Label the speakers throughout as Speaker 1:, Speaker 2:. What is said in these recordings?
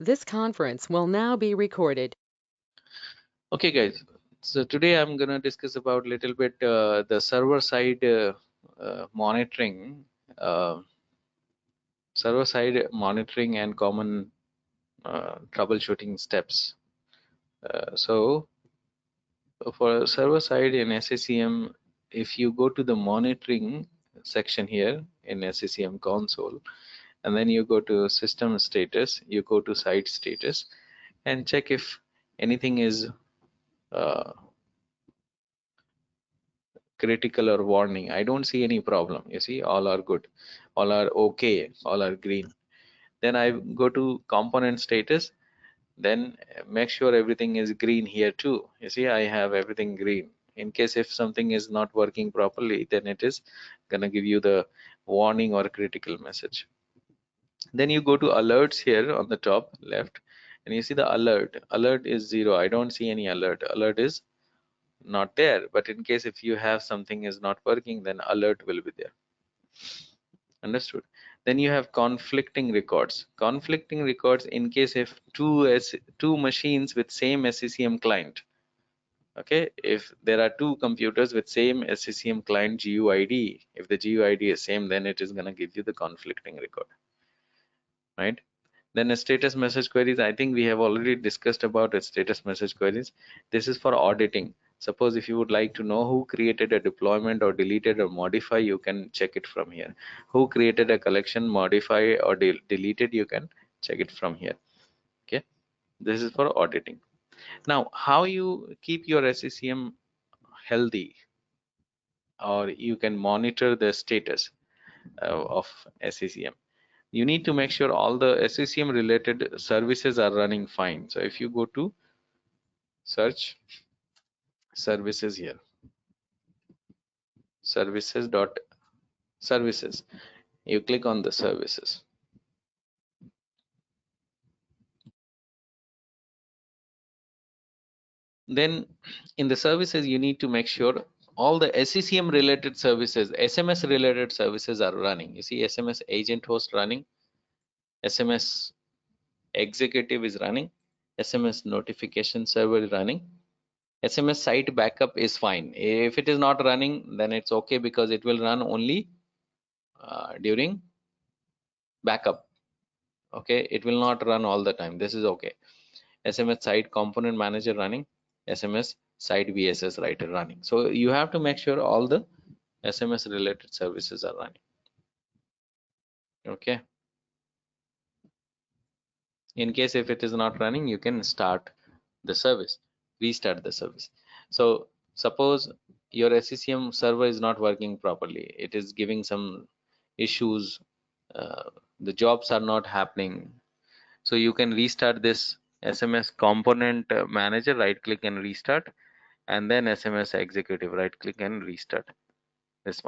Speaker 1: This conference will now be recorded.
Speaker 2: Okay, guys. So today I'm gonna discuss about a little bit the server side monitoring, uh, and common troubleshooting steps. So for server side in SCCM, if you go to the monitoring section here in SCCM console, and then you go to system status, you go to site status, and check if anything is uh, critical or warning. I don't see any problem. You see, all are good, all are okay, all are green. Then I go to component status, then make sure everything is green here too. You see, I have everything green. In case if something is not working properly, then it is gonna give you the warning or critical message. Then you go to alerts here on the top left, and you see the alert is 0. I don't see any alert is not there, but in case if you have something is not working, then alert will be there. Understood? Then you have conflicting records in case if two machines with same SCCM client. Okay, if there are two computers with same SCCM client GUID, if the GUID is same, then it is going to give you the conflicting record, right? Then a status message queries, I think we have already discussed about a status message queries. This is for auditing. Suppose if you would like to know who created a deployment or deleted or modify, you can check it from here. Who created a collection, modify or deleted, you can check it from here. Okay, this is for auditing. Now, how you keep your SCCM healthy, or you can monitor the status of SCCM. You need to make sure all the SCCM related services are running fine. So if you go to search services here, services, you click on the services. Then in the services, you need to make sure all the SCCM related services, SMS related services are running. You see SMS agent host running, SMS executive is running, SMS notification server is running, SMS site backup is fine. If it is not running, then it's okay because it will run only during backup. Okay, it will not run all the time. This is okay. SMS site component manager running, SMS site VSS writer running. So you have to make sure all the SMS related services are running. Okay. In case if it is not running, you can start the service, restart the service. So suppose your SCCM server is not working properly, it is giving some issues, the jobs are not happening, so you can restart this SMS component manager, right click and restart, and then SMS executive, right click and restart this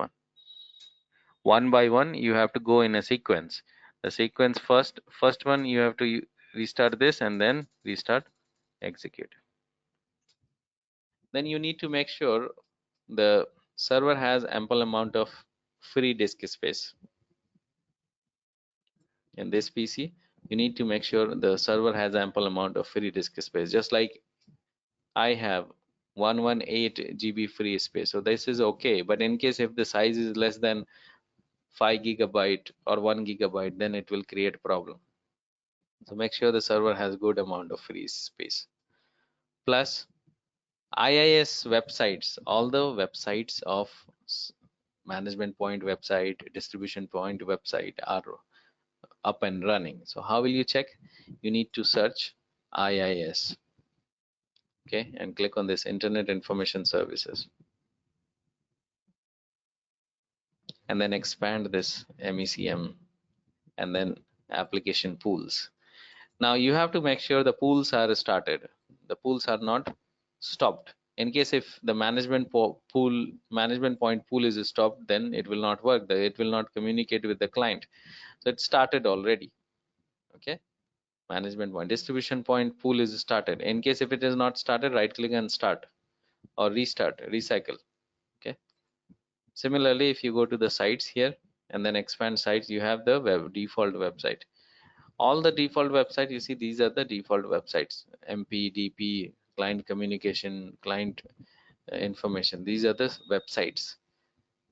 Speaker 2: one by one. You have to go in a sequence. The sequence, first one you have to restart this and then restart execute. Then you need to make sure the server has ample amount of free disk space. In this PC, you need to make sure the server has ample amount of free disk space, just like I have 118 GB free space. So this is okay, but in case if the size is less than 5 gigabyte or 1 gigabyte, then it will create problem. So make sure the server has good amount of free space. Plus IIS websites, all the websites of management point website, distribution point website are up and running. So how will you check? You need to search IIS, okay, and click on this Internet Information Services, and then expand this MECM, and then application pools. Now you have to make sure the pools are started. The pools are not stopped. In case if the management point pool is stopped, then it will not work. It will not communicate with the client. So it started already. Okay. Management point, distribution point pool is started. In case if it is not started, right click and start or restart, recycle. Okay. Similarly, if you go to the sites here and then expand sites, you have the default website. All the default website, you see, these are the default websites: MP, DP, client communication, client information. These are the websites.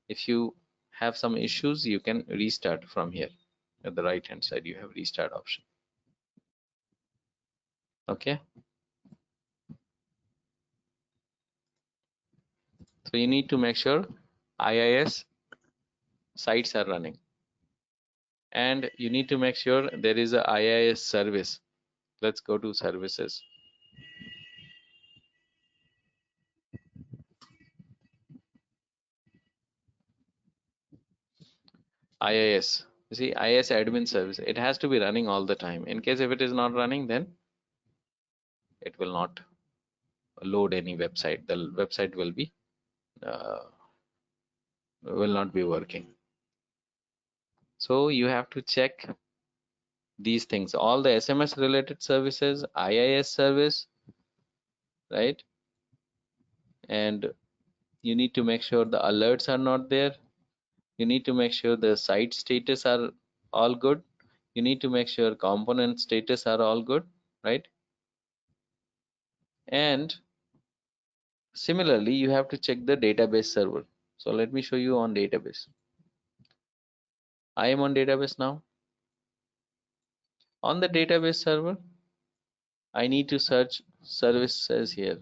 Speaker 2: If you have some issues, you can restart from here. At the right hand side, you have restart option. Okay, so you need to make sure IIS sites are running, and you need to make sure there is a IIS service. Let's go to services. IIS, you see, IIS admin service, it has to be running all the time. In case if it is not running, then it will not load any website. The website uh, will not be working. So you have to check these things, all the SMS related services, IIS service, right? And you need to make sure the alerts are not there. You need to make sure the site status are all good. You need to make sure component status are all good, right? And similarly, you have to check the database server. So let me show you on database. I am on database now. On the database server, I need to search services here.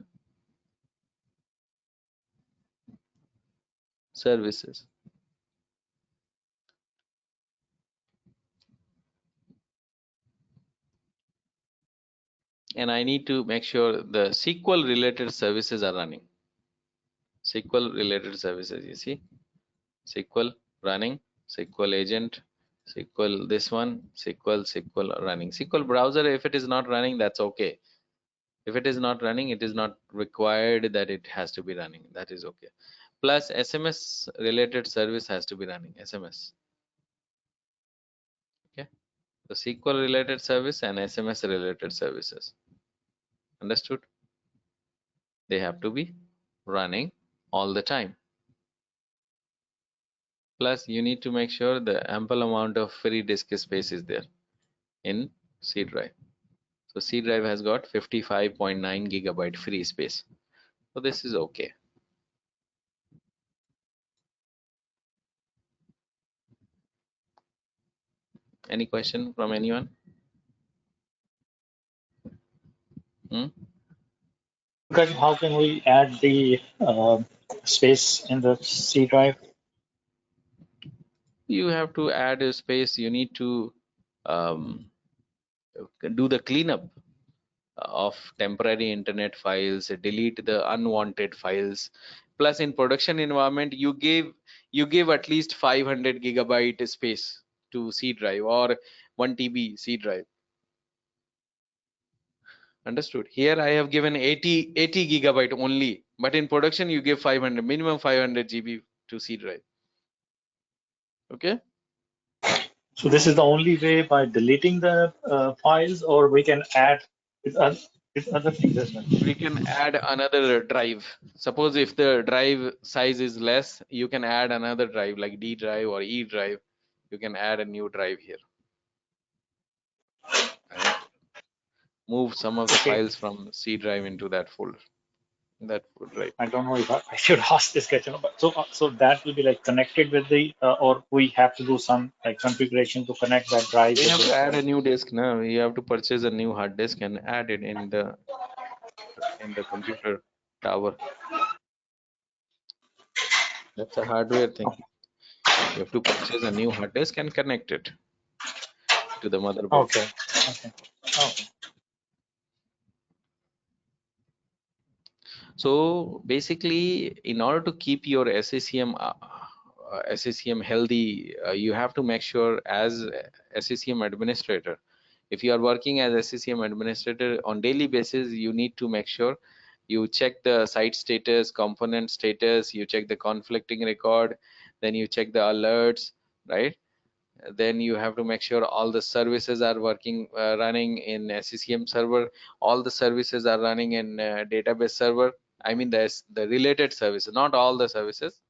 Speaker 2: Services. And I need to make sure the SQL related services are running. SQL related services, you see, SQL running, SQL agent, SQL this one, SQL running. SQL browser, if it is not running, that's okay. If it is not running, it is not required that it has to be running. That is okay. Plus SMS related service has to be running, SMS. Okay. So SQL related service and SMS related services. Understood? They have to be running all the time. Plus you need to make sure the ample amount of free disk space is there in C drive. So C drive has got 55.9 gigabyte free space. So this is okay. Any question from anyone?
Speaker 3: Because how can we add the space in the C drive?
Speaker 2: You have to add a space. You need to do the cleanup of temporary internet files, delete the unwanted files. Plus in production environment, you give at least 500 gigabyte space to C drive or 1 TB C drive. Understood? Here I have given 80 gigabyte only, but in production you give 500, minimum 500 GB to C drive. Okay.
Speaker 3: So this is the only way by deleting the files, or we can add with other things as well.
Speaker 2: We can add another drive. Suppose if the drive size is less, you can add another drive like D drive or E drive. You can add a new drive here and move some of the files from C drive into that folder. That would, right.
Speaker 3: I don't know if I should ask this question, but so that will be like connected with the, or we have to do some like configuration to connect that drive.
Speaker 2: We have to add a new disk now. You have to purchase a new hard disk and add it in the computer tower. That's a hardware thing. You have to purchase a new hard disk and connect it to the motherboard.
Speaker 3: Okay. Okay. Okay.
Speaker 2: So basically, in order to keep your SCCM healthy, you have to make sure as SCCM administrator, if you are working as SCCM administrator on daily basis, you need to make sure you check the site status, component status, you check the conflicting record, then you check the alerts, right? Then you have to make sure all the services are working, running in SCCM server, all the services are running in database server. I mean the related services, not all the services,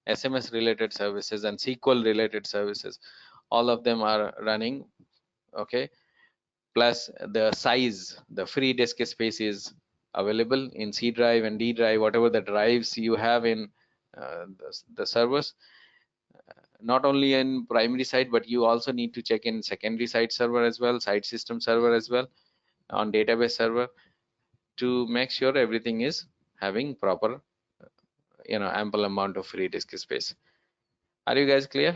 Speaker 2: SMS related services and SQL related services, all of them are running. Okay. plus the size, the free disk space is available in C drive and D drive, whatever the drives you have in the servers. Not only in primary side, but you also need to check in secondary side server as well, side system server as well, on database server, to make sure everything is having proper, ample amount of free disk space. Are you guys clear?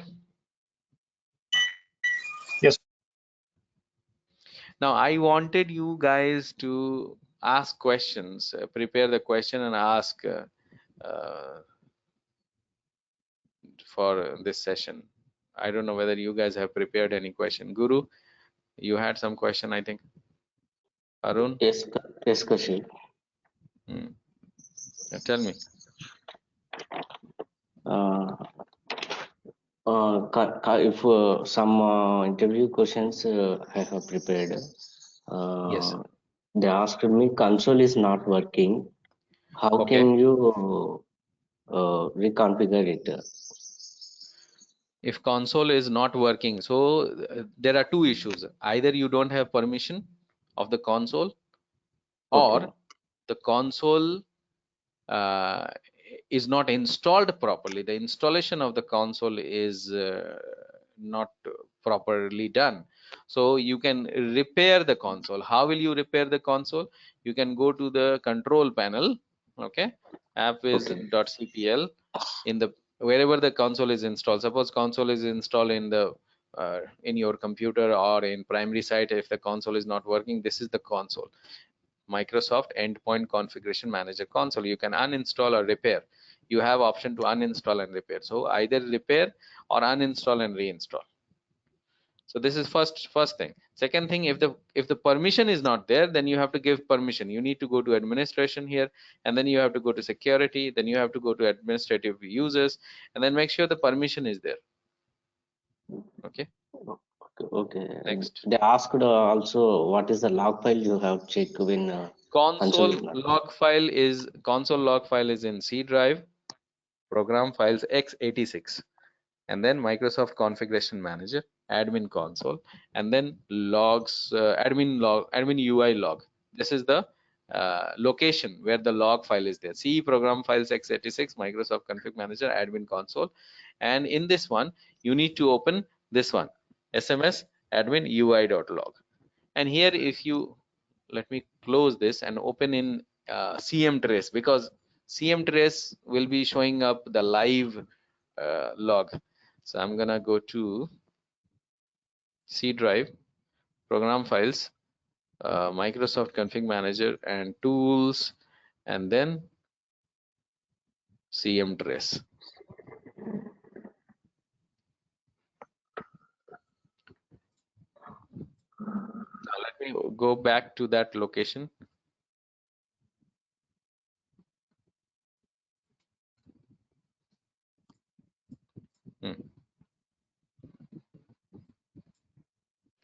Speaker 3: Yes.
Speaker 2: Now I wanted you guys to ask questions, prepare the question and ask for this session. I don't know whether you guys have prepared any question. Guru, you had some question, I think. Arun?
Speaker 4: Yes, Kaushik.
Speaker 2: Tell me.
Speaker 4: If some interview questions I have prepared,
Speaker 2: Yes.
Speaker 4: they asked me console is not working. How
Speaker 2: Okay.
Speaker 4: can you reconfigure it?
Speaker 2: If console is not working, so there are two issues. Either you don't have permission of the console,
Speaker 4: Okay.
Speaker 2: or the console is not installed properly. The installation of the console is not properly done. So you can repair the console. How will you repair the console? You can go to the control panel, okay, appwiz.cpl, in the wherever the console is installed. Suppose console is installed in the in your computer or in primary site. If the console is not working, this is the console. Microsoft Endpoint Configuration Manager console. You can uninstall or repair. You have option to uninstall and repair. So either repair or uninstall and reinstall. So this is first thing. Second thing, if the permission is not there, then you have to give permission. You need to go to administration here, and then you have to go to security, then you have to go to administrative users, and then make sure the permission is there. Okay.
Speaker 4: Okay.
Speaker 2: Next.
Speaker 4: They asked also what is the log file you have checked when
Speaker 2: console log file is in C drive, program files x86, and then Microsoft Configuration Manager, admin console, and then logs, admin UI log. This is the location where the log file is there. C program files x86, Microsoft Config Manager, admin console, and in this one you need to open this one, SMS admin UI.log. And here, if you let me close this and open in CM trace, because CM trace will be showing up the live log. So I'm gonna go to C drive, program files, Microsoft Config Manager, and tools, and then CM trace. Now let me go back to that location.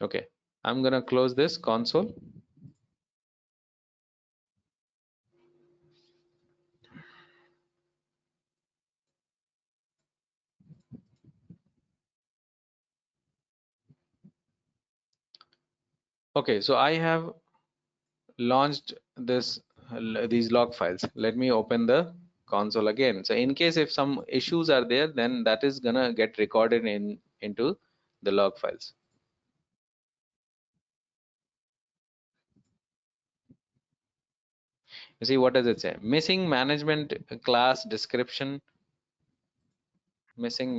Speaker 2: Okay, I'm gonna close this console. Okay, so I have launched these log files. Let me open the console again. So in case if some issues are there, then that is gonna get recorded into the log files. You see, what does it say? Missing management class description. Missing.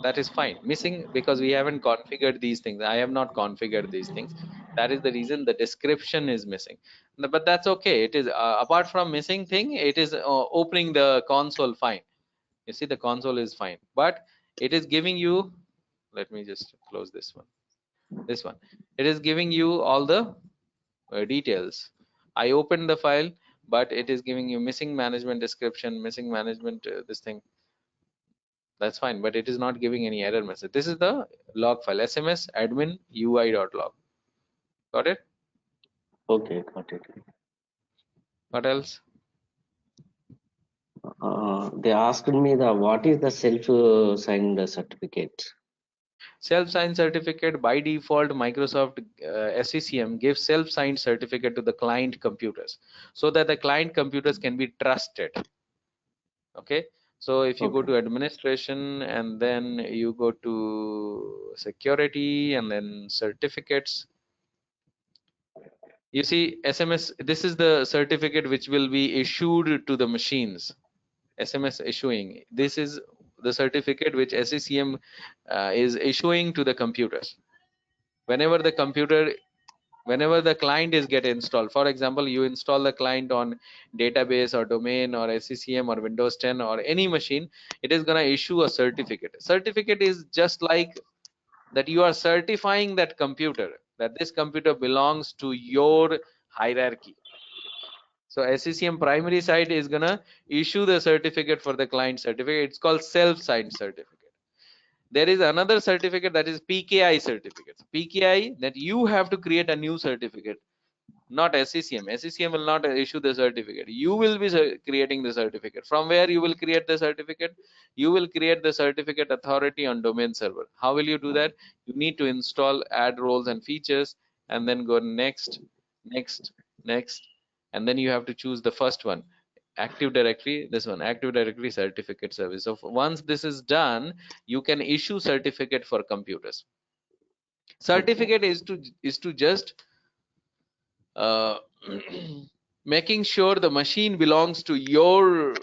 Speaker 2: That is fine. Missing because we haven't configured these things. I have not configured these things. That is the reason the description is missing. But that's okay. It is apart from missing thing, it is opening the console fine. You see, the console is fine, but it is giving you, let me just close this one. It is giving you all the details. I opened the file, but it is giving you missing management description, missing management this thing. That's fine, but it is not giving any error message. This is the log file, SMS admin UI.log. Got it?
Speaker 4: Okay, got it.
Speaker 2: What else?
Speaker 4: They asked me what is the self signed certificate.
Speaker 2: Self-signed certificate by default, Microsoft SCCM gives self-signed certificate to the client computers so that the client computers can be trusted. Okay, so if you go to administration and then you go to security and then certificates, you see SMS, this is the certificate which will be issued to the machines. SMS issuing, this is the certificate which SCCM is issuing to the computers. Whenever the client is get installed, for example, you install the client on database or domain or SCCM or Windows 10 or any machine, it is going to issue a certificate. Certificate is just like that you are certifying that computer, that this computer belongs to your hierarchy. So SCCM primary side is gonna issue the certificate for the client certificate. It's called self-signed certificate. There is another certificate that is PKI certificate. PKI, that you have to create a new certificate, not SCCM. SCCM will not issue the certificate. You will be creating the certificate. From where you will create the certificate? You will create the certificate authority on domain server. How will you do that? You need to install add roles and features and then go next, next, next, and then you have to choose the first one, Active Directory, this one, Active Directory certificate service. So once this is done, you can issue certificate for computers. Certificate is to just making sure the machine belongs to your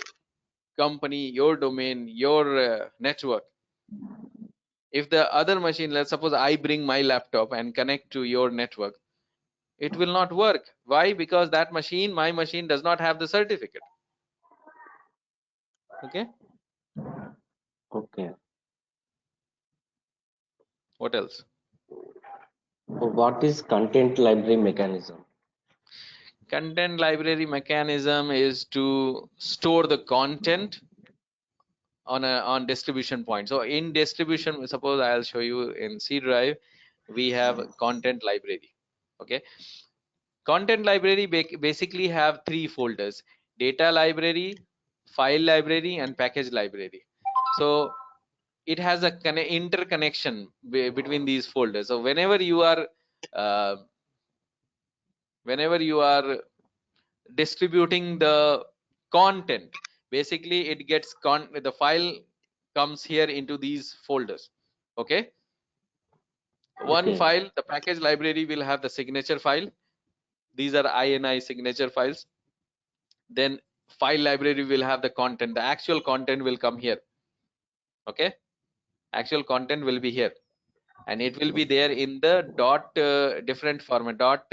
Speaker 2: company, your domain, your network. If the other machine, let's suppose I bring my laptop and connect to your network, it will not work. Why? Because that machine, my machine, does not have the certificate. Okay.
Speaker 4: Okay.
Speaker 2: What else?
Speaker 4: What is content library mechanism?
Speaker 2: Content library mechanism is to store the content on distribution point. So in distribution, suppose I'll show you in C drive, we have content library. Okay, content library basically have three folders: data library, file library, and package library. So it has a interconnection between these folders. So whenever you are distributing the content, basically it gets the file comes here into these folders. Okay, one file, the package library will have the signature file. These are INI signature files. Then file library will have the content. The actual content will come here. Okay, actual content will be here, and it will be there in the dot different format, dot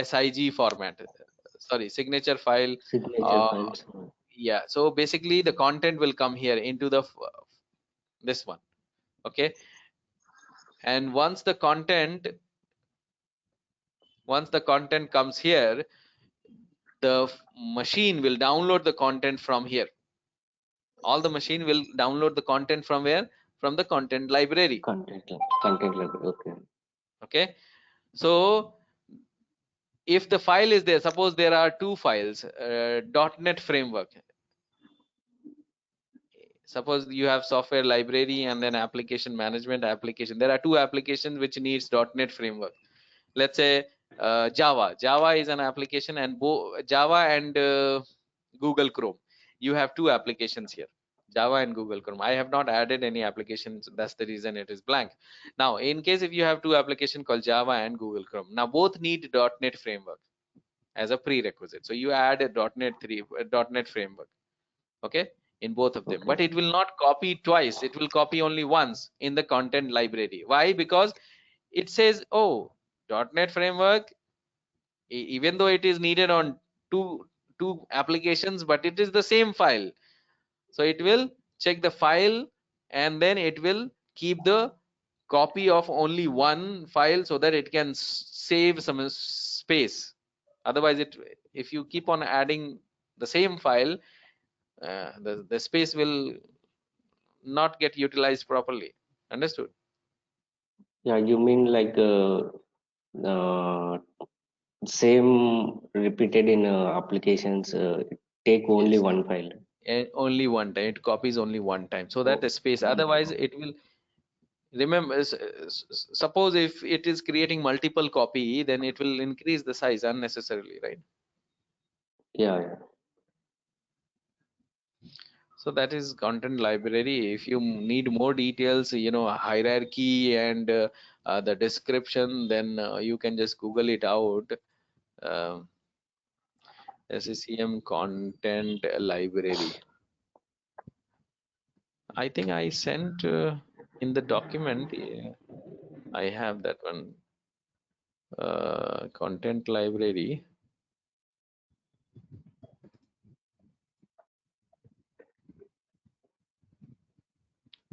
Speaker 2: SIG format. Sorry, signature file.
Speaker 4: Files.
Speaker 2: Yeah, so basically the content will come here into the this one. Okay, and once the content comes here, the machine will download the content from here. All the machine will download the content from where? From the content library.
Speaker 4: Content library. Okay.
Speaker 2: Okay, so if the file is there, suppose there are two files, .NET framework. Suppose you have software library and then application management application. There are two applications which needs .NET framework. Let's say Java. Java is an application, and Java and Google Chrome. You have two applications here, Java and Google Chrome. I have not added any applications. That's the reason it is blank. Now, in case if you have two applications called Java and Google Chrome, now both need .NET framework as a prerequisite. So you add a .NET framework. Okay, in both of them. But it will not copy twice. It will copy only once in the content library. Why? Because it says, oh, .NET framework, even though it is needed on two applications, but it is the same file. So it will check the file and then it will keep the copy of only one file so that it can save some space. Otherwise, if you keep on adding the same file, the space will not get utilized properly. Understood?
Speaker 4: Yeah, you mean like same repeated in applications take only one file.
Speaker 2: And only one time, it copies only one time, so that the space, otherwise it will Remember, suppose if it is creating multiple copy, then it will increase the size unnecessarily, right?
Speaker 4: Yeah.
Speaker 2: So that is content library. If you need more details, hierarchy and the description, then you can just Google it out. SCCM content library. I think I sent in the document. I have that one. Content library.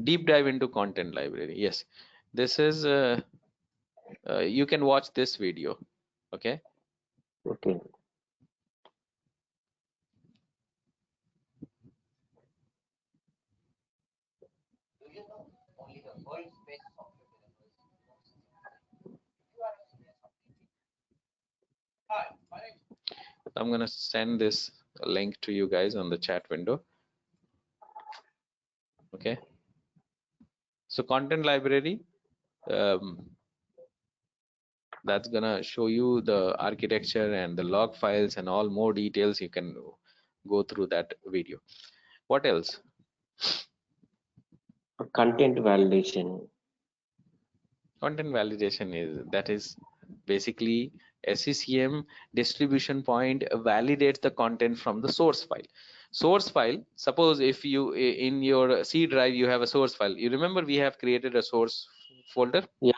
Speaker 2: Deep dive into content library. Yes, this is. You can watch this video. Okay.
Speaker 4: Okay.
Speaker 2: I'm gonna send this link to you guys on the chat window. Okay. So content library, that's gonna show you the architecture and the log files and all more details. You can go through that video. What else?
Speaker 4: Content validation.
Speaker 2: Content validation is basically SCCM distribution point validates the content from the source file. Source file, suppose if you in your C drive you have a source file. You remember we have created a source folder,
Speaker 4: Yeah.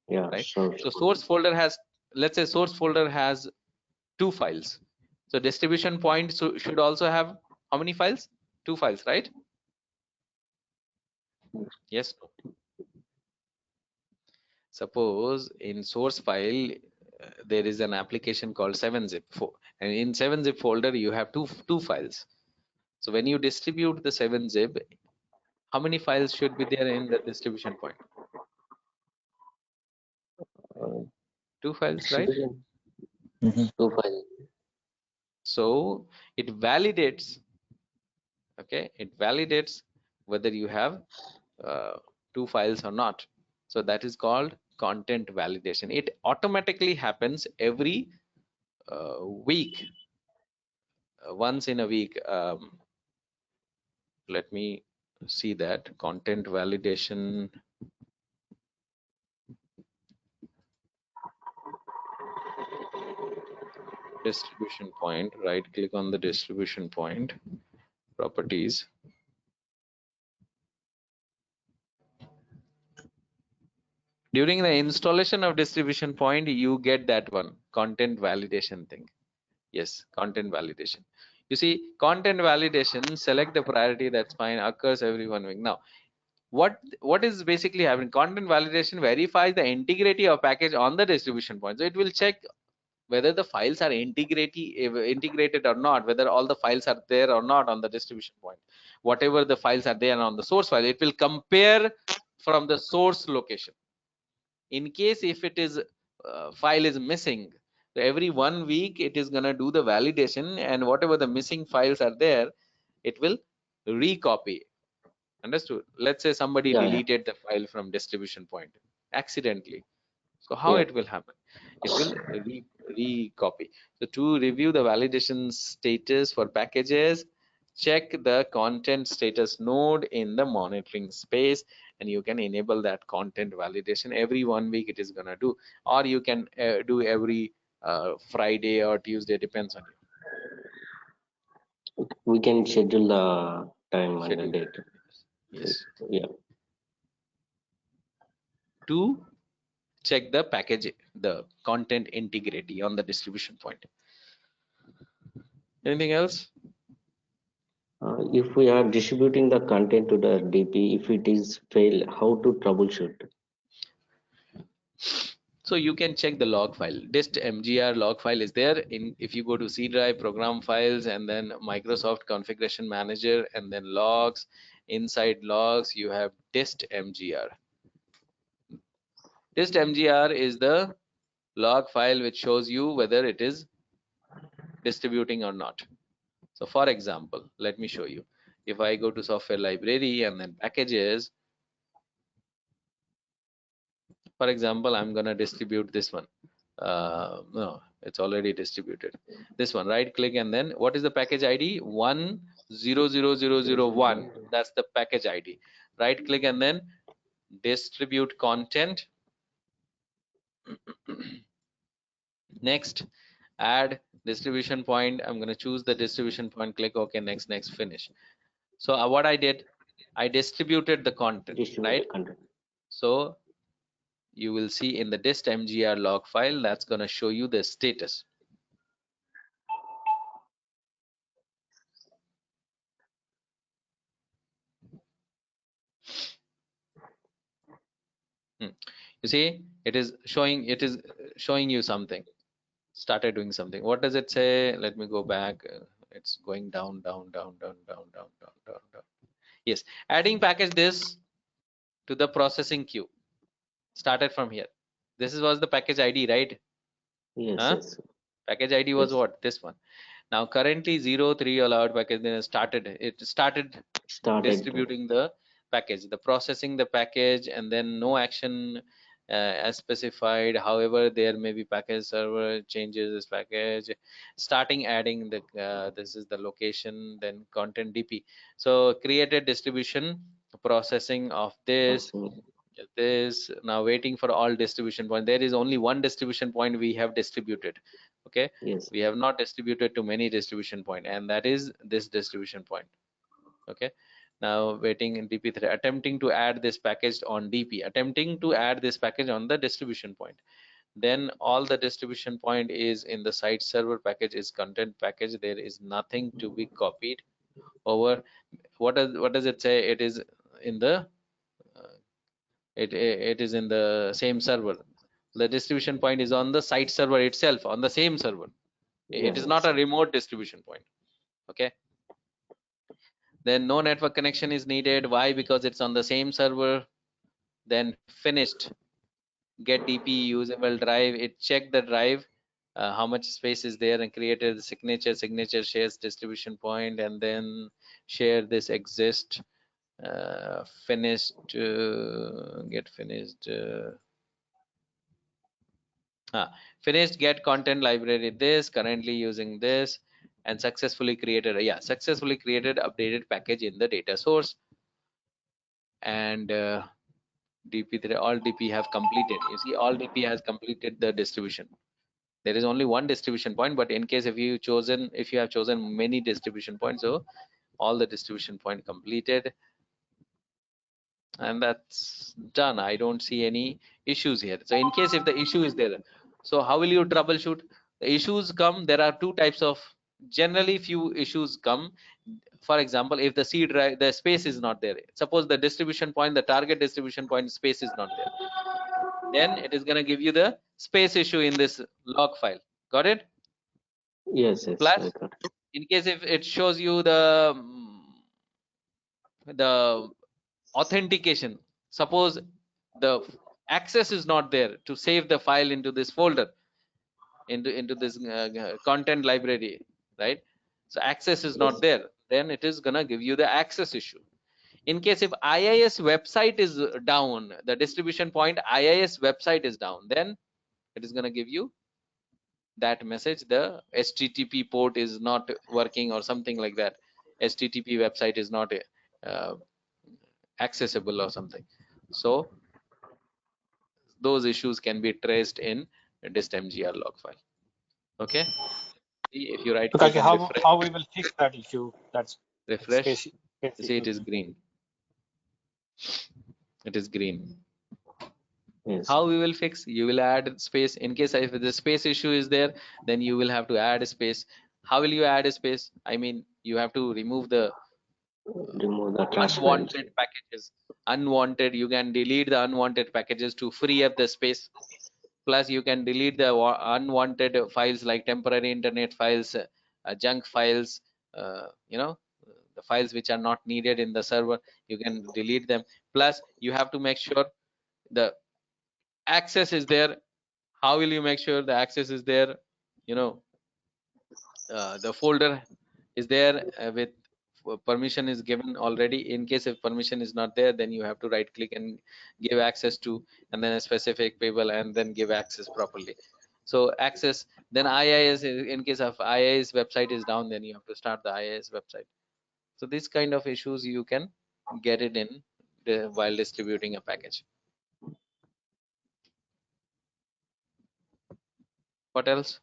Speaker 2: right?
Speaker 4: Sure.
Speaker 2: So source folder has, let's say source folder has 2 files. So distribution point should also have how many files? 2 files, right? Yes. Suppose in source file there is an application called 7-zip, and in 7-zip folder you have two files. So when you distribute the 7-zip, how many files should be there in the distribution point?
Speaker 4: Uh,
Speaker 2: 2 files, right?
Speaker 4: distribution.
Speaker 3: Mhm.
Speaker 4: 2 file.
Speaker 2: So it validates, okay, it validates whether you have 2 files or not. So that is called content validation. It automatically happens every week, once in a week. Let me see that content validation. Distribution point, right click on the distribution point, properties. During the installation of distribution point, you get that one content validation thing. Yes, content validation. You see, content validation, select the priority, that's fine, occurs every 1 week. Now, what is basically happening? Content validation verifies the integrity of package on the distribution point. So it will check whether the files are integrated or not, whether all the files are there or not on the distribution point. Whatever the files are there on the source file, it will compare from the source location. In case if it is file is missing, so every 1 week it is gonna do the validation, and whatever the missing files are there, it will recopy. Understood? Let's say somebody
Speaker 4: Yeah.
Speaker 2: deleted the file from distribution point accidentally. So how
Speaker 4: Yeah.
Speaker 2: it will happen? It will recopy. So to review the validation status for packages, check the content status node in the monitoring space, and you can enable that content validation every 1 week. It is gonna do, or you can do every Friday or Tuesday, depends on you.
Speaker 4: We can schedule the time and the
Speaker 2: Schedule.
Speaker 4: date.
Speaker 2: Yes.
Speaker 4: Yeah.
Speaker 2: To check the package, the content integrity on the distribution point. Anything else?
Speaker 4: If we are distributing the content to the DP, if it is fail, how to troubleshoot?
Speaker 2: So you can check the log file. Dist.mgr log file is there in, if you go to C drive, program files, and then Microsoft configuration manager, and then logs. Inside logs you have dist.mgr. Dist.mgr is the log file which shows you whether it is distributing or not. So for example, let me show you. If I go to software library and then packages, For example, I'm gonna distribute this one. No, it's already distributed. This one, right click, and then what is the package ID? 100001. That's the package ID. Right click and then distribute content. Next, add distribution point. I'm going to choose the distribution point, click OK, next, finish. So what I did, I distributed the content, right? So you will see in the dist.mgr log file, that's going to show you the status. You see, it is showing you something. Started doing something. What does it say? Let me go back. It's going down. Yes, adding package this to the processing queue. Started from here. This was the package ID, right?
Speaker 4: Yes,
Speaker 2: huh?
Speaker 4: yes.
Speaker 2: Package ID was
Speaker 4: Yes.
Speaker 2: what? This one. Now currently 03 allowed package, then it started distributing the package, the processing the package, and then no action as specified. However, there may be package server changes this package, starting adding the this is the location, then content DP. So created distribution processing of this now waiting for all distribution point. There is only one distribution point we have distributed. Okay,
Speaker 4: Yes.
Speaker 2: we have not distributed to many distribution point, and that is this distribution point. Okay, now waiting in DP3, attempting to add this package on DP, attempting to add this package on the distribution point. Then all the distribution point is in the site server package is content package. There is nothing to be copied over. What does it say? It is in the it is in the same server. The distribution point is on the site server itself, on the same server. It is not a remote distribution point. Okay, then no network connection is needed. Why? Because it's on the same server. Then finished, get DP usable drive. It checked the drive, how much space is there, and created the signature shares distribution point, and then share this exist. Finished, get finished. Finished, get content library this, currently using this, and successfully created updated package in the data source. And DP3, all DP have completed. You see, all DP has completed the distribution. There is only one distribution point, but in case if you have chosen many distribution points, so all the distribution point completed, and that's done. I don't see any issues here. So in case if the issue is there, so how will you troubleshoot? The issues come, there are two types of, generally few issues come. For example, if the C drive, the space is not there, suppose the distribution point, the target distribution point space is not there, then it is going to give you the space issue in this log file. Got it?
Speaker 4: Yes, yes.
Speaker 2: Plus, in case if it shows you the authentication, suppose the access is not there to save the file into this folder, into this content library, right? So access is not there, then it is gonna give you the access issue. In case if IIS website is down, the distribution point IIS website is down, then it is gonna give you that message, the HTTP port is not working or something like that. HTTP website is not accessible or something. So those issues can be traced in dist.mgr log file. Okay, if you right click and refresh,
Speaker 3: how we will fix that issue? That's
Speaker 2: refresh, you see it is green. It is green.
Speaker 4: Yes.
Speaker 2: How we will fix? You will add space. In case if the space issue is there, then you will have to add a space. How will you add a space? I mean, you have to remove the unwanted packages. Unwanted, you can delete the unwanted packages to free up the space. Plus, you can delete the unwanted files like temporary internet files, junk files, the files which are not needed in the server. You can delete them. Plus, you have to make sure the access is there. How will you make sure the access is there? The folder is there with permission is given already. In case if permission is not there, then you have to right click and give access to, and then a specific people, and then give access properly. So access, then IIS, in case of IIS website is down, then you have to start the IIS website. So this kind of issues you can get it in while distributing a package. What else?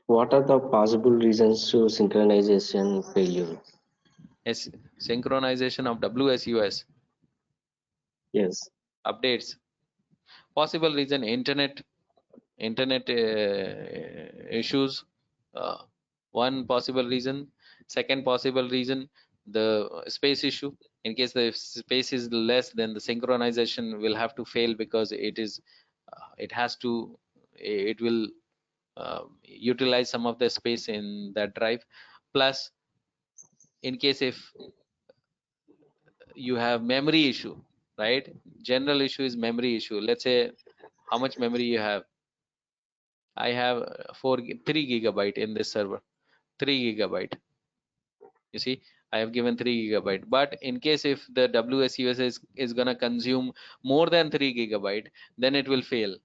Speaker 4: What are the possible reasons to synchronization failure?
Speaker 2: Yes, synchronization of WSUS
Speaker 4: Yes.
Speaker 2: updates. Possible reason, internet issues, one possible reason. Second possible reason, the space issue. In case the space is less, then the synchronization will have to fail, because it is it will utilize some of the space in that drive. Plus, in case if you have memory issue, right? General issue is memory issue. Let's say how much memory you have. I have 3 gigabyte in this server. 3 gigabyte. You see, I have given 3 gigabyte. But in case if the WSUS is gonna consume more than 3 gigabyte, then it will fail.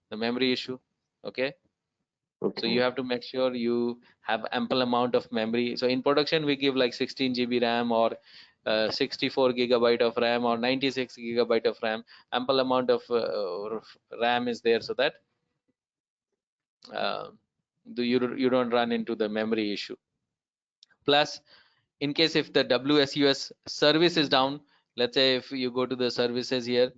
Speaker 2: The memory issue. Okay. So you
Speaker 4: Okay.
Speaker 2: have to make sure you have ample amount of memory. So in production, we give like 16 GB RAM or 64 gigabyte of RAM or 96 gigabyte of RAM. Ample amount of RAM is there, so that you don't run into the memory issue. Plus, in case if the WSUS service is down, let's say if you go to the services here,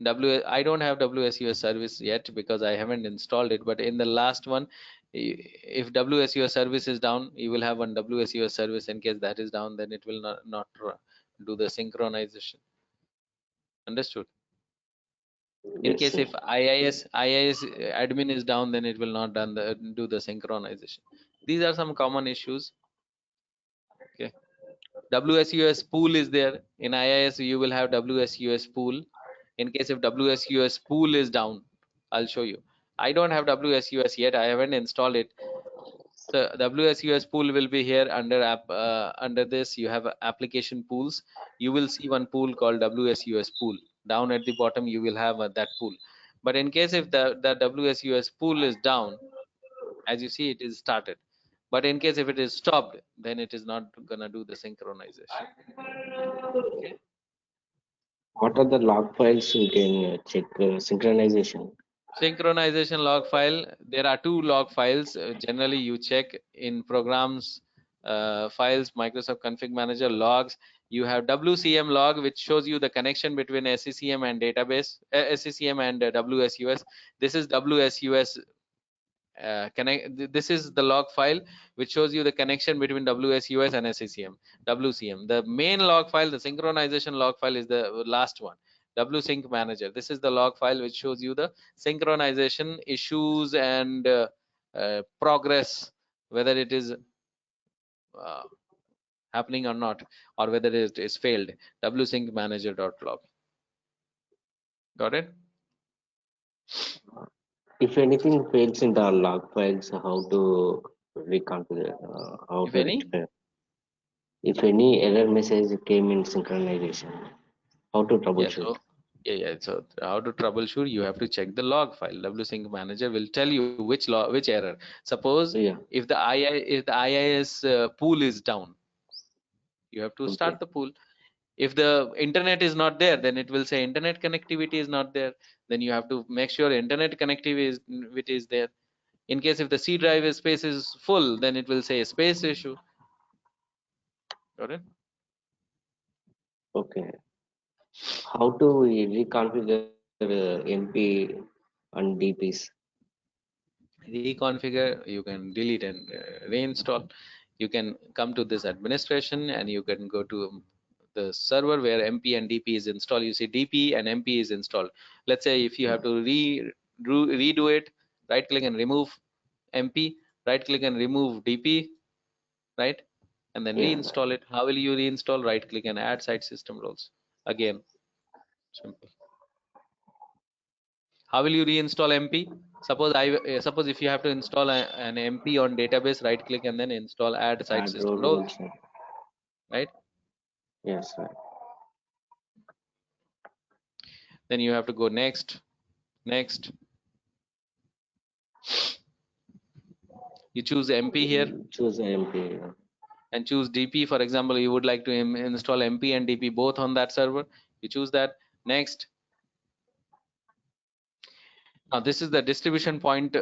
Speaker 2: I don't have WSUS service yet because I haven't installed it, but in the last one, if WSUS service is down, you will have one WSUS service. In case that is down, then it will not do the synchronization. Understood? In
Speaker 4: Yes,
Speaker 2: case
Speaker 4: sir.
Speaker 2: if IIS admin is down, then it will not do the synchronization. These are some common issues. Okay. WSUS pool is there. In IIS, you will have WSUS pool. In case if WSUS pool is down, I'll show you. I don't have WSUS yet. I haven't installed it. So WSUS pool will be here under under this. You have application pools. You will see one pool called WSUS pool. Down at the bottom, you will have that pool. But in case if the WSUS pool is down, as you see, it is started. But in case if it is stopped, then it is not gonna do the synchronization. Okay.
Speaker 4: What are the log files we can check synchronization?
Speaker 2: Synchronization log file. There are two log files. Generally, you check in programs files, Microsoft Config Manager logs. You have WCM log, which shows you the connection between SCCM and database, SCCM and WSUS. This is WSUS this is the log file which shows you the connection between WSUS and SCCM. WCM, the main log file, the synchronization log file, is the last one. WSync manager, this is the log file which shows you the synchronization issues and progress, whether it is happening or not, or whether it is failed. WSync manager.log. Got it?
Speaker 4: If anything fails in the log files, how to reconfigure, how
Speaker 2: If
Speaker 4: to
Speaker 2: any,
Speaker 4: rectify? If any error message came in synchronization, how to
Speaker 2: yeah,
Speaker 4: troubleshoot?
Speaker 2: so so how to troubleshoot, you have to check the log file. WSync manager will tell you which error. Suppose
Speaker 4: Yeah.
Speaker 2: if the IIS pool is down, you have to
Speaker 4: Okay.
Speaker 2: start the pool. If the internet is not there, then it will say internet connectivity is not there. Then you have to make sure internet connectivity is there. In case if the C drive space is full, then it will say space issue. Got it?
Speaker 4: Okay. How to we reconfigure NP and DPs?
Speaker 2: Reconfigure, you can delete and reinstall. You can come to this administration and you can go to the server where MP and DP is installed. You see DP and MP is installed. Let's say if you have to redo it, right click and remove MP, right click and remove DP, right, and then
Speaker 4: Yeah.
Speaker 2: reinstall it. How will you reinstall? Right click and add site system roles. Again, simple. How will you reinstall MP? suppose if you have to install an MP on database, right click and then install add site
Speaker 4: Add
Speaker 2: system
Speaker 4: role
Speaker 2: roles,
Speaker 4: also.
Speaker 2: right?
Speaker 4: Yes, sir.
Speaker 2: Then you have to go next. You choose MP here
Speaker 4: Choose MP.
Speaker 2: and choose DP. For example, you would like to install MP and DP both on that server. You choose that. Next. Now this is the distribution point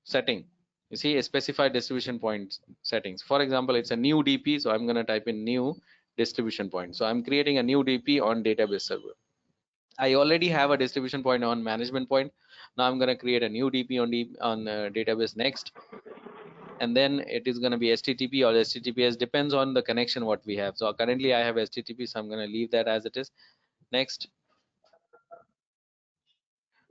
Speaker 2: setting. You see, a specified distribution point settings. For example, it's a new DP, so I'm going to type in new distribution point. So I'm creating a new DP on database server. I already have a distribution point on management point. Now I'm going to create a new DP on database next, and then it is going to be HTTP or HTTPS, depends on the connection what we have. So currently I have HTTP, so I'm going to leave that as it is. Next.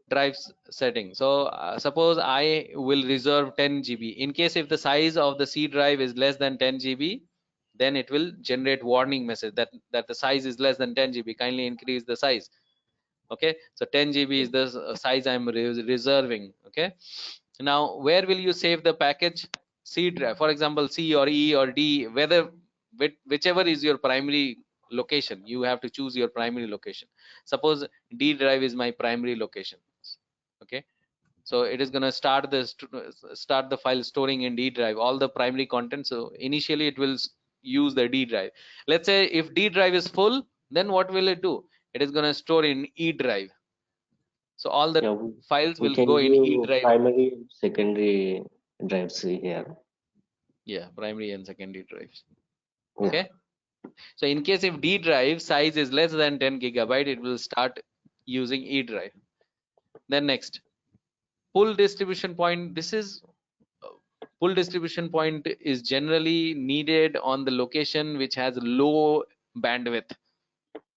Speaker 2: Drives setting. So suppose I will reserve 10 GB. In case if the size of the C drive is less than 10 GB, then it will generate warning message that the size is less than 10 GB. Kindly increase the size. Okay, so 10 GB is the size I'm reserving. Okay, now where will you save the package? C drive, for example, C or E or D, whichever is your primary location, you have to choose your primary location. Suppose D drive is my primary location. Okay, so it is going to start the file storing in D drive, all the primary content. So initially it will use the D drive. Let's say if D drive is full, then what will it do? It is going to store in E drive. So all the
Speaker 4: Yeah,
Speaker 2: files
Speaker 4: we
Speaker 2: will
Speaker 4: can
Speaker 2: go in E
Speaker 4: give
Speaker 2: drive.
Speaker 4: primary, secondary drives here.
Speaker 2: Yeah, primary and secondary drives.
Speaker 4: Yeah.
Speaker 2: Okay, so in case if D drive size is less than 10 GB, it will start using E drive. Then next, pull distribution point. This is pull distribution point is generally needed on the location which has low bandwidth,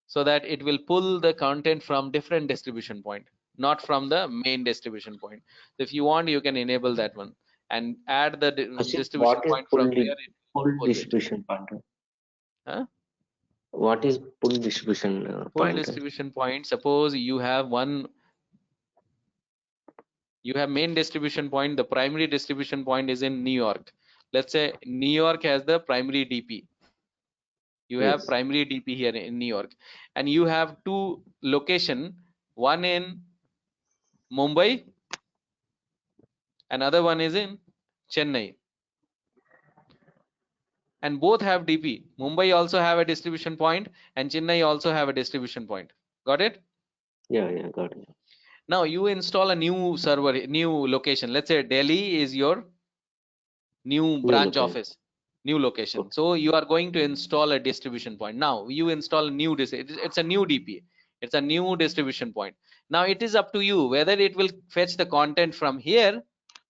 Speaker 2: so that it will pull the content from different distribution point, not from the main distribution point. So if you want, you can enable that one and add the
Speaker 4: Ashif,
Speaker 2: distribution
Speaker 4: what is
Speaker 2: point from where it
Speaker 4: full
Speaker 2: will pull it.
Speaker 4: distribution pointer?
Speaker 2: Huh?
Speaker 4: What is full distribution
Speaker 2: Full
Speaker 4: pointer?
Speaker 2: distribution point, suppose you have main distribution point. The primary distribution point is in New York. Let's say New York has the primary DP. You have
Speaker 4: Yes.
Speaker 2: primary DP here in New York, and you have two location, one in Mumbai, another one is in Chennai, and both have DP. Mumbai also have a distribution point and Chennai also have a distribution point. Got it?
Speaker 4: Yeah, got it.
Speaker 2: Now you install a new server, new location. Let's say Delhi is your new branch office, new location.
Speaker 4: Okay.
Speaker 2: So you are going to install a distribution point. Now you install a new it's a new DP, it's a new distribution point. Now it is up to you whether it will fetch the content from here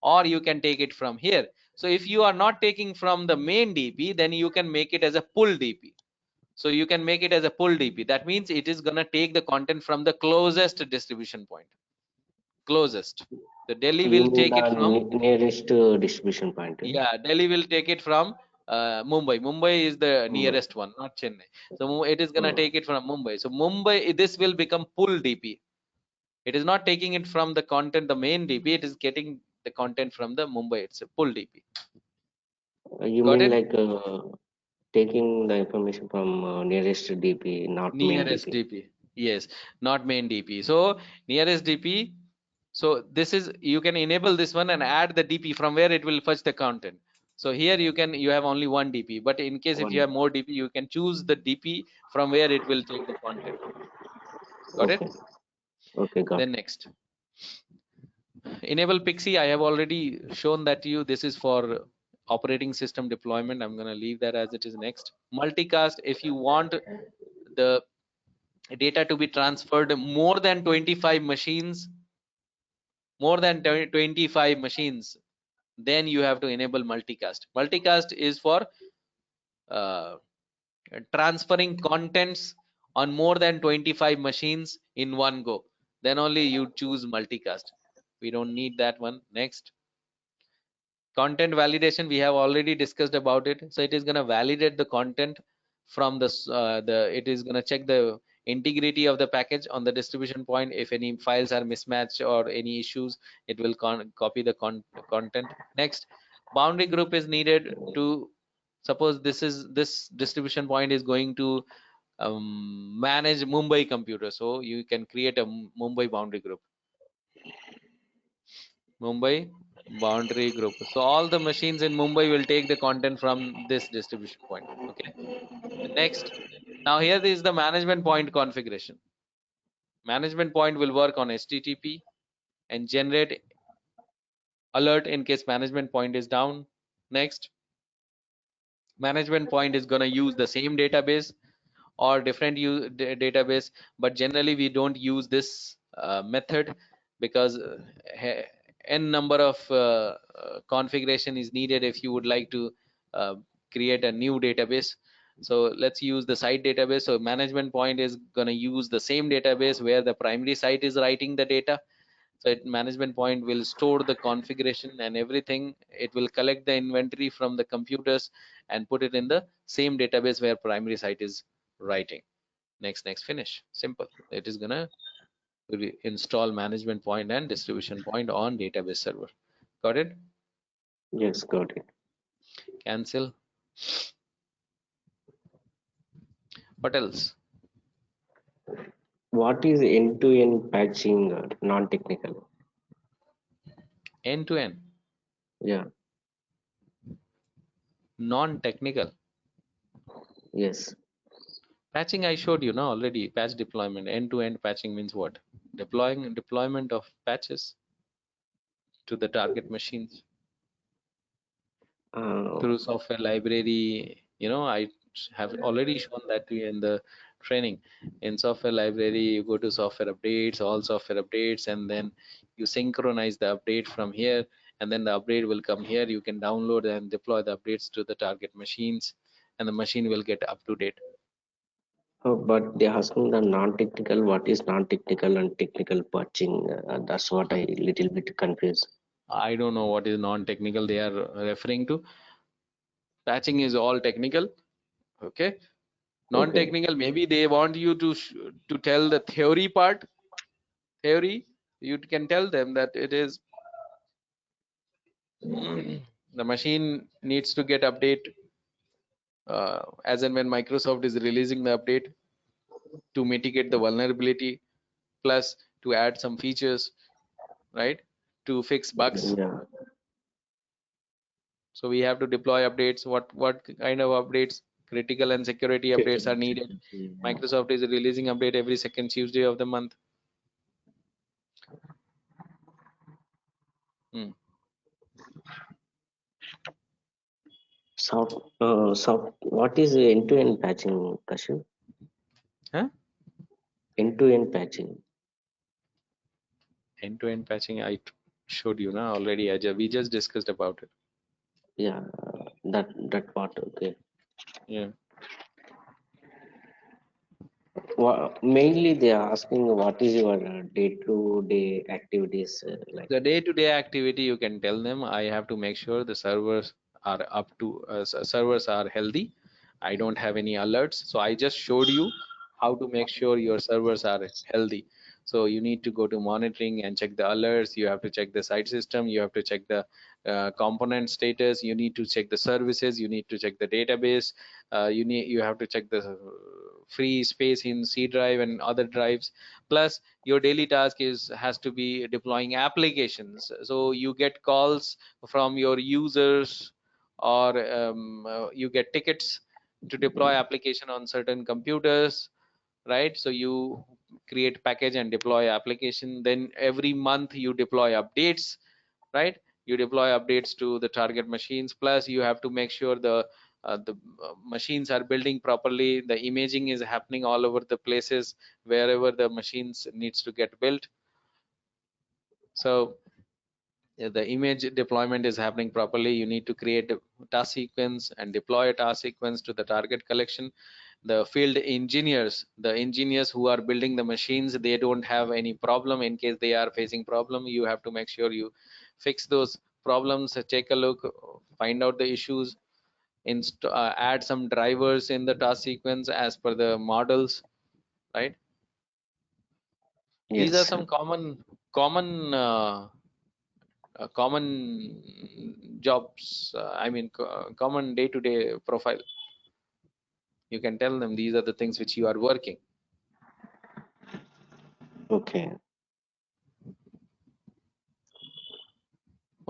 Speaker 2: or you can take it from here. So if you are not taking from the main DP, then you can make it as a pull DP. So you can make it as a pull DP. That means it is gonna take the content from the closest distribution point. Closest. The Delhi
Speaker 4: You
Speaker 2: will
Speaker 4: mean
Speaker 2: take it from
Speaker 4: nearest distribution point?
Speaker 2: Yeah, Delhi will take it from Mumbai. Mumbai is the nearest one, not Chennai. So it is gonna take it from Mumbai. So Mumbai, this will become pull DP. It is not taking it from the content, the main DP. It is getting the content from the Mumbai. It's a pull DP.
Speaker 4: You
Speaker 2: Got
Speaker 4: mean
Speaker 2: it?
Speaker 4: like taking the information from nearest DP, not main
Speaker 2: Nearest
Speaker 4: DP.
Speaker 2: DP. Yes, not main DP. So nearest DP. So this is, you can enable this one and add the DP from where it will fetch the content. So here you have only one DP, but in case if you have more DP, you can choose the DP from where it will take the content. Got
Speaker 4: Okay.
Speaker 2: it?
Speaker 4: Okay, got
Speaker 2: Then next, enable Pixie. I have already shown that to you. This is for operating system deployment. I'm going to leave that as it is. Next, multicast. If you want the data to be transferred more than 25 machines, then you have to enable multicast. Multicast is for transferring contents on more than 25 machines in one go. Then only you choose multicast. We don't need that one. Next, content validation. We have already discussed about it. So it is going to validate the content from it is going to check the integrity of the package on the distribution point. If any files are mismatched or any issues, it will copy the content. Next, boundary group is needed to suppose this distribution point is going to manage Mumbai computer, so you can create a Mumbai boundary group. Mumbai boundary group. So all the machines in Mumbai will take the content from this distribution point. Okay. Next, now here is the management point configuration. Management point will work on HTTP and generate alert in case management point is down. Next, management point is going to use the same database or different database, but generally we don't use this method because n number of configuration is needed if you would like to create a new database. So let's use the site database. So management point is going to use the same database where the primary site is writing the data. So management point will store the configuration and everything. It will collect the inventory from the computers and put it in the same database where primary site is writing. Next, finish. Simple. It is gonna install management point and distribution point on database server. Got it?
Speaker 4: Yes, got it.
Speaker 2: Cancel. What else?
Speaker 4: What is end-to-end patching non-technical?
Speaker 2: End-to-end.
Speaker 4: Yeah.
Speaker 2: Non-technical.
Speaker 4: Yes.
Speaker 2: Patching I showed you now already. Patch deployment. End-to-end patching means what? Deployment of patches to the target machines through software library. You know, I have already shown that to you in the training. In software library, you go to software updates, all software updates, and then you synchronize the update from here, and then the update will come here. You can download and deploy the updates to the target machines, and the machine will get up to date.
Speaker 4: But they're asking the non-technical, what is non-technical and technical patching? That's what I little bit confused.
Speaker 2: I don't know what is non-technical they are referring to. Patching is all technical. Okay. Non-technical, maybe they want you to tell the theory part. Theory, you can tell them that it is the machine needs to get update as and when Microsoft is releasing the update to mitigate the vulnerability, plus to add some features, right, to fix bugs.
Speaker 4: Yeah.
Speaker 2: So we have to deploy updates. What kind of updates? Critical and security updates are needed. Microsoft is releasing update every second Tuesday of the month.
Speaker 4: So what is end-to-end patching, Kashyap?
Speaker 2: Huh?
Speaker 4: End-to-end patching.
Speaker 2: End-to-end patching I showed you now already. We just discussed about it.
Speaker 4: Yeah, that part. Okay.
Speaker 2: Yeah.
Speaker 4: Mainly they are asking what is your day-to-day activities like.
Speaker 2: The day-to-day activity, you can tell them I have to make sure the servers are up to servers are healthy. I don't have any alerts, so I just showed you how to make sure your servers are healthy. So you need to go to monitoring and check the alerts. You have to check the site system. You have to check the component status. You need to check the services. You need to check the database. You have to check the free space in C drive and other drives. Plus your daily task has to be deploying applications. So you get calls from your users, or you get tickets to deploy application on certain computers, right? So you create package and deploy application. Then every month you deploy updates, right? You deploy updates to the target machines. Plus you have to make sure the machines are building properly. The imaging is happening all over the places wherever the machines needs to get built. So the image deployment is happening properly. You need to create a task sequence and deploy a task sequence to the target collection. The field engineers, the engineers who are building the machines, they don't have any problem. In case they are facing problem, you have to make sure you fix those problems. Take a look, find out the issues, add some drivers in the task sequence as per the models, right?
Speaker 4: Yes,
Speaker 2: These are
Speaker 4: sir.
Speaker 2: some common jobs. I mean, common day-to-day profile. You can tell them these are the things which you are working.
Speaker 4: Okay.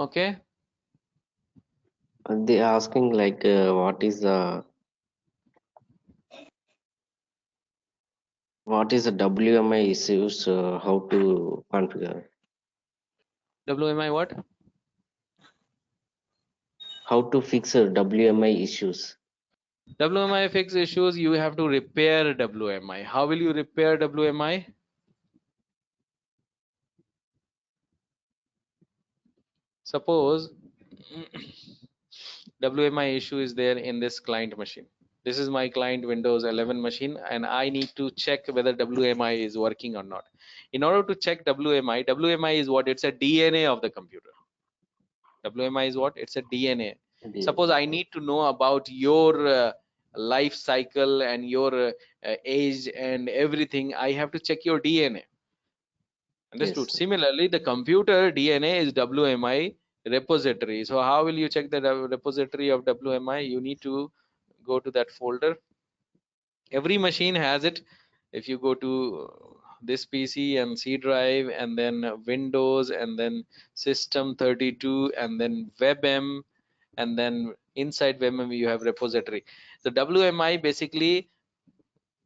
Speaker 2: Okay.
Speaker 4: They asking like what is the WMI issues? How to configure?
Speaker 2: WMI what?
Speaker 4: How to fix WMI issues?
Speaker 2: WMI fix issues. You have to repair WMI. How will you repair WMI? Suppose WMI issue is there in this client machine. This is my client Windows 11 machine, and I need to check whether WMI is working or not. In order to check WMI is what? It's a DNA of the computer. WMI is what? It's a DNA. Suppose I need to know about your life cycle and your age and everything. I have to check your DNA. Understood?
Speaker 4: Yes.
Speaker 2: Similarly, the computer DNA is WMI repository. So how will you check the repository of WMI? You need to go to that folder. Every machine has it. If you go to this PC and C drive and then Windows and then system 32 and then WebM, and then inside WebM you have repository. So WMI basically,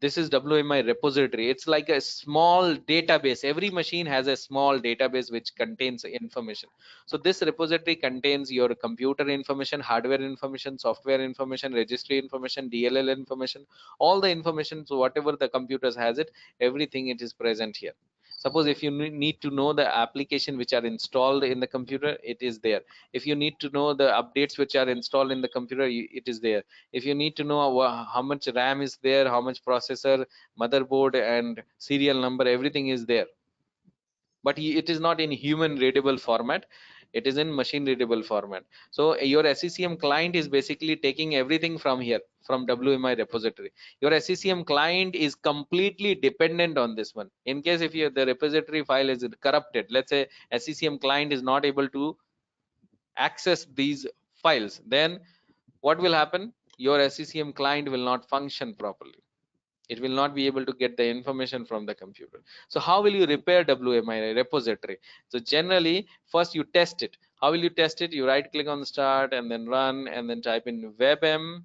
Speaker 2: this is WMI repository. It's like a small database. Every machine has a small database which contains information. So this repository contains your computer information, hardware information, software information, registry information, DLL information, all the information. So whatever the computers has it, everything it is present here. Suppose if you need to know the application which are installed in the computer, it is there. If you need to know the updates which are installed in the computer, it is there. If you need to know how much RAM is there, how much processor, motherboard, and serial number, everything is there. But it is not in human readable format. It is in machine readable format. So your SCCM client is basically taking everything from here, from WMI repository. Your SCCM client is completely dependent on this one. In case if the repository file is corrupted, let's say SCCM client is not able to access these files, then what will happen? Your SCCM client will not function properly. It will not be able to get the information from the computer. So how will you repair WMI repository? So generally, first you test it. How will you test it? You right click on the start and then run and then type in WebM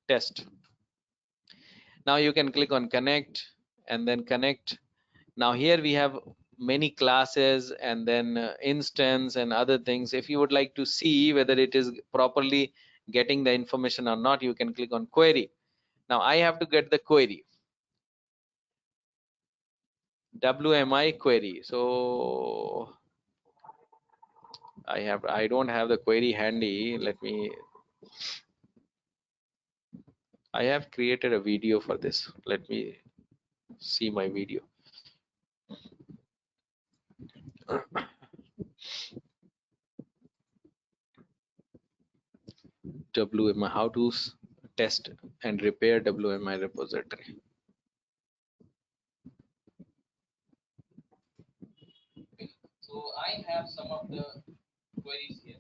Speaker 2: test. Now you can click on connect and then connect. Now here we have many classes and then instance and other things. If you would like to see whether it is properly getting the information or not, you can click on query. Now I have to get the query, WMI query. So I don't have the query handy. I have created a video for this. Let me see my video. WMI, how to test and repair WMI repository. So I have some of the queries here.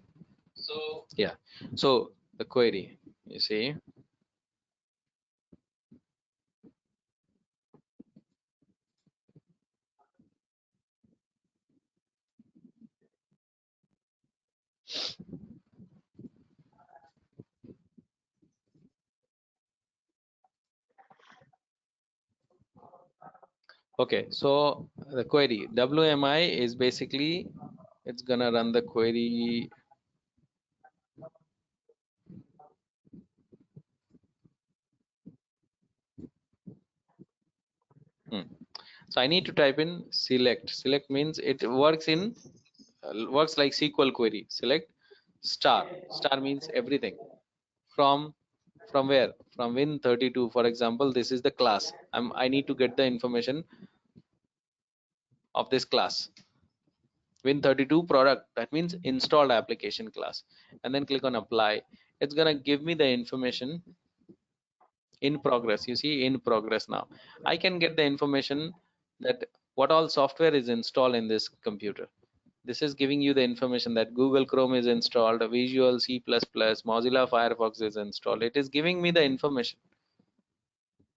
Speaker 2: So yeah, so the query, you see, okay, so the query WMI is basically, it's gonna run the query. So I need to type in select. Select means it works in works like SQL query. Select star. Star means everything. From where? From Win32. For example, this is the class. I need to get the information of this class. Win32 product. That means installed application class. And then click on apply. It's gonna give me the information In progress, you see, in progress. Now I can get the information that what all software is installed in this computer. This is giving you the information that Google Chrome is installed, Visual C++, Mozilla Firefox is installed. It is giving me the information.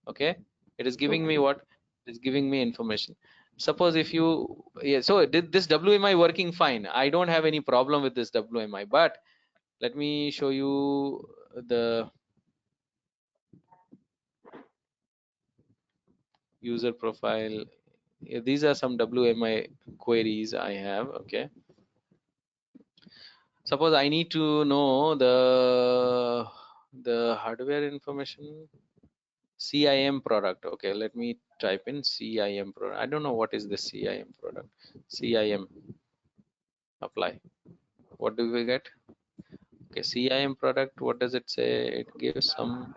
Speaker 2: Okay, it is giving me what? It is giving me information. Suppose if you, yeah, so did this WMI working fine? I don't have any problem with this WMI, but let me show you the user profile. These are some WMI queries I have. Okay, suppose I need to know the hardware information. CIM product. Okay, let me type in CIM product. I don't know what is the CIM product. CIM, apply. What do we get? Okay, CIM product. What does it say? It gives some.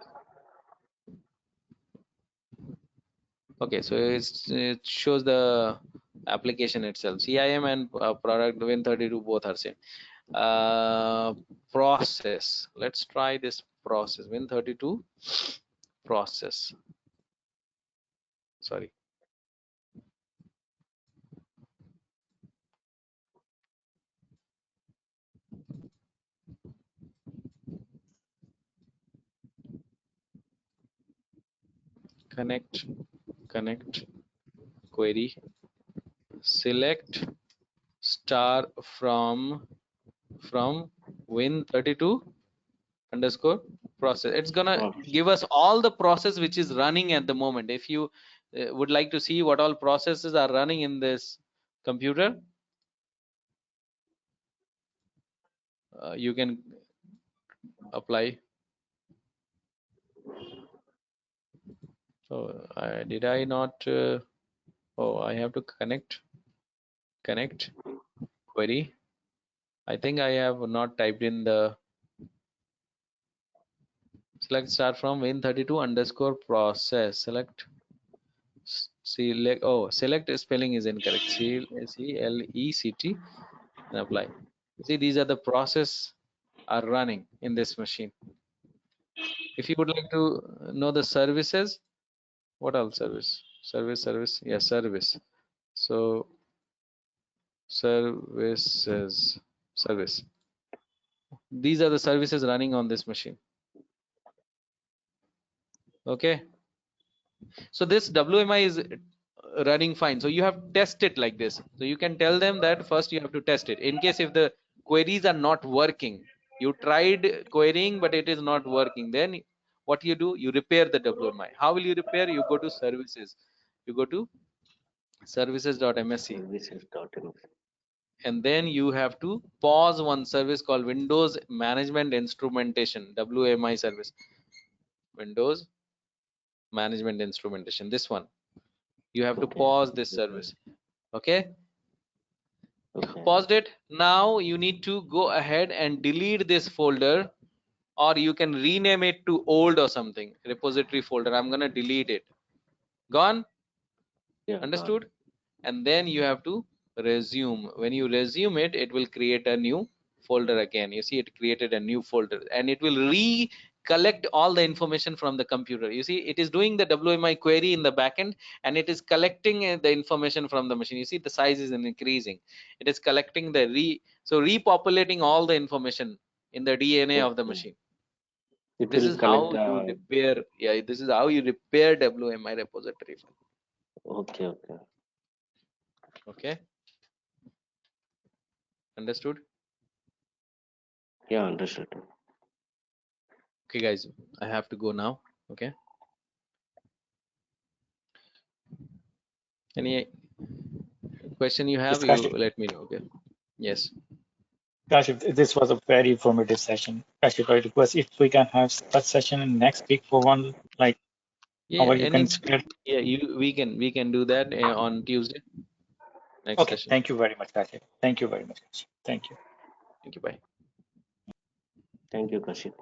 Speaker 2: Okay, so it shows the application itself. CIM and product Win32 both are same. Process. Let's try this process. Win32 process. Sorry. Connect query, select star from win32 underscore process. It's gonna give us all the process which is running at the moment. If you would like to see what all processes are running in this computer, you can apply. So did I not? Oh, I have to connect query. I think I have not typed in the select start from win32 underscore process. Select select spelling is incorrect. CLECT and apply. See, these are the process are running in this machine. If you would like to know the services, what else service? Service, yes, service. So services, service. These are the services running on this machine. Okay. So this WMI is running fine. So you have to test it like this. So you can tell them that first you have to test it. In case if the queries are not working, you tried querying but it is not working, then what you do, you repair the WMI. How will you repair? You go to services. You go to services.msc. And then you have to pause one service called Windows Management Instrumentation, WMI service. Windows Management Instrumentation, this one. You have to pause this service. Okay. Paused it. Now you need to go ahead and delete this folder, or you can rename it to old or something, repository folder. I'm gonna delete it. Gone? Yeah, understood? And then you have to resume. When you resume it, it will create a new folder again. You see, it created a new folder, and it will collect all the information from the computer. You see, it is doing the WMI query in the backend, and it is collecting the information from the machine. You see, the size is increasing. It is collecting the repopulating all the information in the DNA of the machine. This is how you repair. Yeah, this is how you repair WMI repository file. Okay. Understood? Yeah, understood. Okay, guys, I have to go now. Okay. Any question you have, you let me know. Okay. Yes.
Speaker 3: Kashif, this was a very informative session. Kashif, I request if we can have such session in next week for one, like,
Speaker 2: yeah, you can schedule. Yeah, we can do that on Tuesday. Next session.
Speaker 3: Thank you very much, Kashif. Thank you very much, Kashif. Thank you.
Speaker 2: Thank you. Bye.
Speaker 4: Thank you, Kashif.